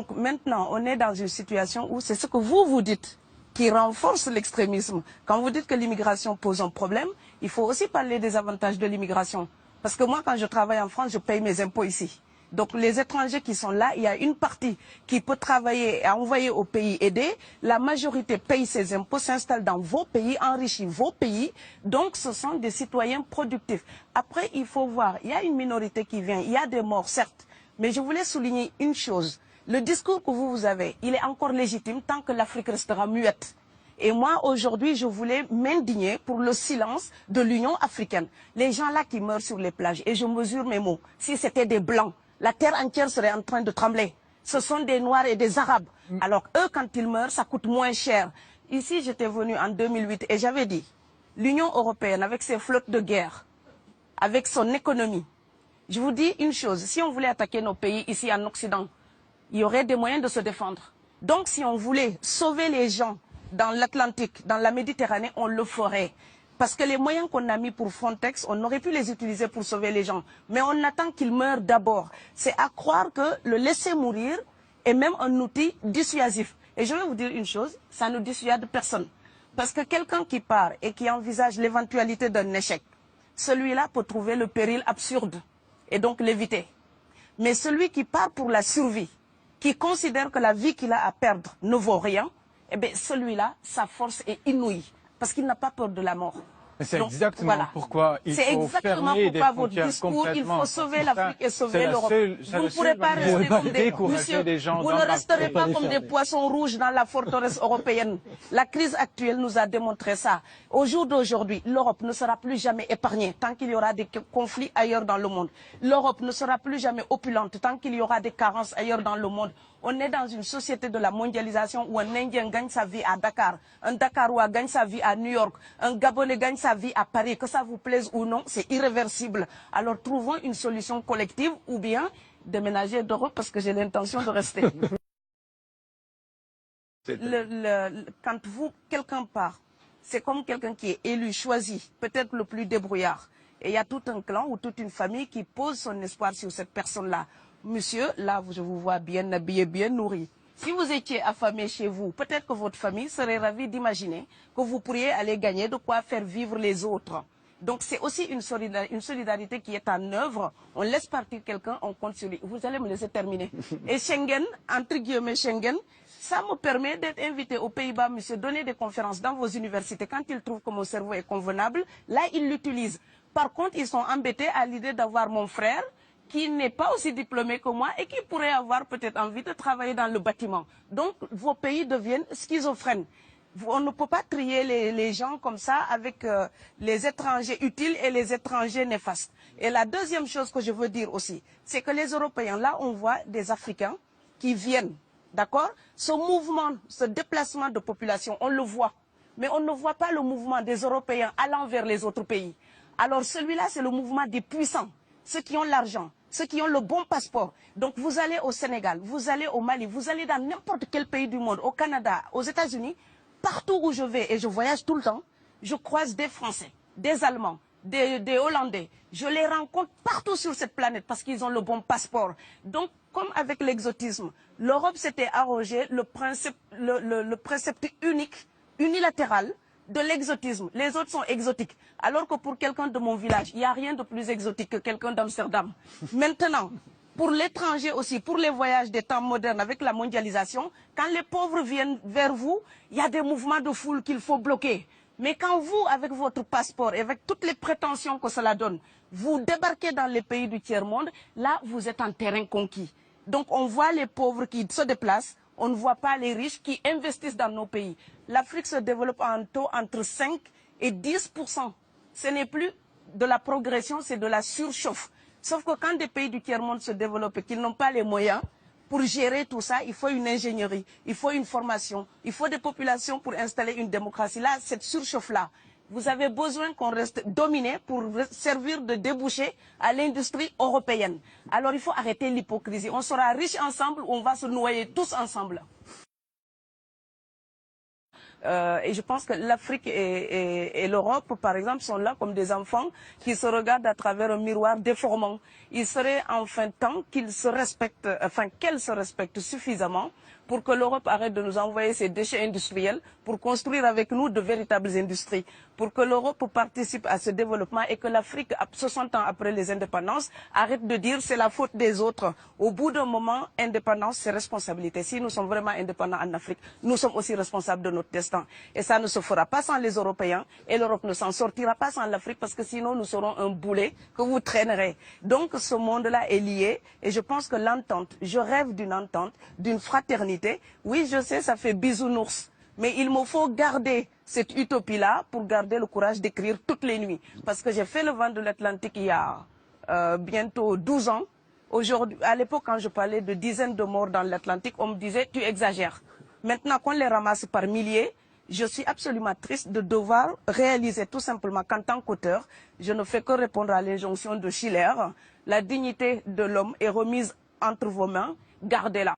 Donc maintenant, on est dans une situation où c'est ce que vous dites qui renforce l'extrémisme. Quand vous dites que l'immigration pose un problème, il faut aussi parler des avantages de l'immigration. Parce que moi, quand je travaille en France, je paye mes impôts ici. Donc les étrangers qui sont là, il y a une partie qui peut travailler et envoyer au pays aidé. La majorité paye ses impôts, s'installe dans vos pays, enrichit vos pays. Donc ce sont des citoyens productifs. Après, il faut voir, il y a une minorité qui vient, il y a des morts, certes. Mais je voulais souligner une chose. Le discours que vous avez, il est encore légitime tant que l'Afrique restera muette. Et moi, aujourd'hui, je voulais m'indigner pour le silence de l'Union africaine. Les gens là qui meurent sur les plages, et je mesure mes mots, si c'était des Blancs, la terre entière serait en train de trembler. Ce sont des Noirs et des Arabes. Alors eux, quand ils meurent, ça coûte moins cher. Ici, j'étais venu en 2008 et j'avais dit, l'Union européenne, avec ses flottes de guerre, avec son économie, je vous dis une chose, si on voulait attaquer nos pays ici en Occident, il y aurait des moyens de se défendre. Donc si on voulait sauver les gens dans l'Atlantique, dans la Méditerranée, on le ferait. Parce que les moyens qu'on a mis pour Frontex, on aurait pu les utiliser pour sauver les gens. Mais on attend qu'ils meurent d'abord. C'est à croire que le laisser mourir est même un outil dissuasif. Et je vais vous dire une chose, ça ne dissuade personne. Parce que quelqu'un qui part et qui envisage l'éventualité d'un échec, celui-là peut trouver le péril absurde et donc l'éviter. Mais celui qui part pour la survie, qui considère que la vie qu'il a à perdre ne vaut rien, eh bien celui-là, sa force est inouïe, parce qu'il n'a pas peur de la mort. C'est exactement pourquoi il faut fermer des frontières complètement. Il faut sauver l'Afrique et sauver l'Europe. Vous ne pourrez pas rester comme des vous ne resterez pas comme des poissons rouges dans la forteresse européenne. La crise actuelle nous a démontré ça. Au jour d'aujourd'hui, l'Europe ne sera plus jamais épargnée tant qu'il y aura des conflits ailleurs dans le monde. L'Europe ne sera plus jamais opulente tant qu'il y aura des carences ailleurs dans le monde. On est dans une société de la mondialisation où un Indien gagne sa vie à Dakar, un Dakarois gagne sa vie à New York, un Gabonais gagne sa vie à Paris. Que ça vous plaise ou non, c'est irréversible. Alors trouvons une solution collective ou bien déménager d'Europe parce que j'ai l'intention de rester. Quand quelqu'un part, c'est comme quelqu'un qui est élu, choisi, peut-être le plus débrouillard. Et il y a tout un clan ou toute une famille qui pose son espoir sur cette personne-là. Monsieur, là, je vous vois bien habillé, bien nourri. Si vous étiez affamé chez vous, peut-être que votre famille serait ravie d'imaginer que vous pourriez aller gagner de quoi faire vivre les autres. Donc c'est aussi une solidarité qui est en œuvre. On laisse partir quelqu'un, on compte sur lui. Vous allez me laisser terminer. Et Schengen, entre guillemets Schengen, ça me permet d'être invité aux Pays-Bas, monsieur, donner des conférences dans vos universités. Quand ils trouvent que mon cerveau est convenable, là, ils l'utilisent. Par contre, ils sont embêtés à l'idée d'avoir mon frère, qui n'est pas aussi diplômé que moi et qui pourrait avoir peut-être envie de travailler dans le bâtiment. Donc, vos pays deviennent schizophrènes. On ne peut pas trier les gens comme ça avec les étrangers utiles et les étrangers néfastes. Et la deuxième chose que je veux dire aussi, c'est que les Européens, là, on voit des Africains qui viennent, d'accord? Ce mouvement, ce déplacement de population, on le voit. Mais on ne voit pas le mouvement des Européens allant vers les autres pays. Alors celui-là, c'est le mouvement des puissants, ceux qui ont l'argent, ceux qui ont le bon passeport. Donc vous allez au Sénégal, vous allez au Mali, vous allez dans n'importe quel pays du monde, au Canada, aux États-Unis, partout où je vais, et je voyage tout le temps, je croise des Français, des Allemands, des Hollandais. Je les rencontre partout sur cette planète parce qu'ils ont le bon passeport. Donc, comme avec l'exotisme, l'Europe s'était arrogé le précepte unique, unilatéral, de l'exotisme. Les autres sont exotiques. Alors que pour quelqu'un de mon village, il n'y a rien de plus exotique que quelqu'un d'Amsterdam. Maintenant, pour l'étranger aussi, pour les voyages des temps modernes avec la mondialisation, quand les pauvres viennent vers vous, il y a des mouvements de foule qu'il faut bloquer. Mais quand vous, avec votre passeport et avec toutes les prétentions que cela donne, vous débarquez dans les pays du tiers-monde, là, vous êtes en terrain conquis. Donc, on voit les pauvres qui se déplacent, on ne voit pas les riches qui investissent dans nos pays. L'Afrique se développe en taux entre 5 et 10%. Ce n'est plus de la progression, c'est de la surchauffe. Sauf que quand des pays du tiers-monde se développent et qu'ils n'ont pas les moyens, pour gérer tout ça, il faut une ingénierie, il faut une formation, il faut des populations pour installer une démocratie. Là, cette surchauffe-là, vous avez besoin qu'on reste dominé pour servir de débouché à l'industrie européenne. Alors il faut arrêter l'hypocrisie. On sera riches ensemble ou on va se noyer tous ensemble. Et je pense que l'Afrique et l'Europe, par exemple, sont là comme des enfants qui se regardent à travers un miroir déformant. Il serait enfin temps qu'ils se respectent, enfin qu'elles se respectent suffisamment pour que l'Europe arrête de nous envoyer ses déchets industriels pour construire avec nous de véritables industries, pour que l'Europe participe à ce développement et que l'Afrique, 60 ans après les indépendances, arrête de dire c'est la faute des autres. Au bout d'un moment, indépendance, c'est responsabilité. Si nous sommes vraiment indépendants en Afrique, nous sommes aussi responsables de notre destin. Et ça ne se fera pas sans les Européens et l'Europe ne s'en sortira pas sans l'Afrique parce que sinon nous serons un boulet que vous traînerez. Donc ce monde-là est lié et je pense que l'entente, je rêve d'une entente, d'une fraternité. Oui, je sais, ça fait bisounours. Mais il me faut garder cette utopie-là pour garder le courage d'écrire toutes les nuits. Parce que j'ai fait le vent de l'Atlantique il y a bientôt 12 ans. Aujourd'hui, à l'époque, quand je parlais de dizaines de morts dans l'Atlantique, on me disait « tu exagères ». Maintenant qu'on les ramasse par milliers, je suis absolument triste de devoir réaliser tout simplement qu'en tant qu'auteur, je ne fais que répondre à l'injonction de Schiller. La dignité de l'homme est remise entre vos mains, gardez-la.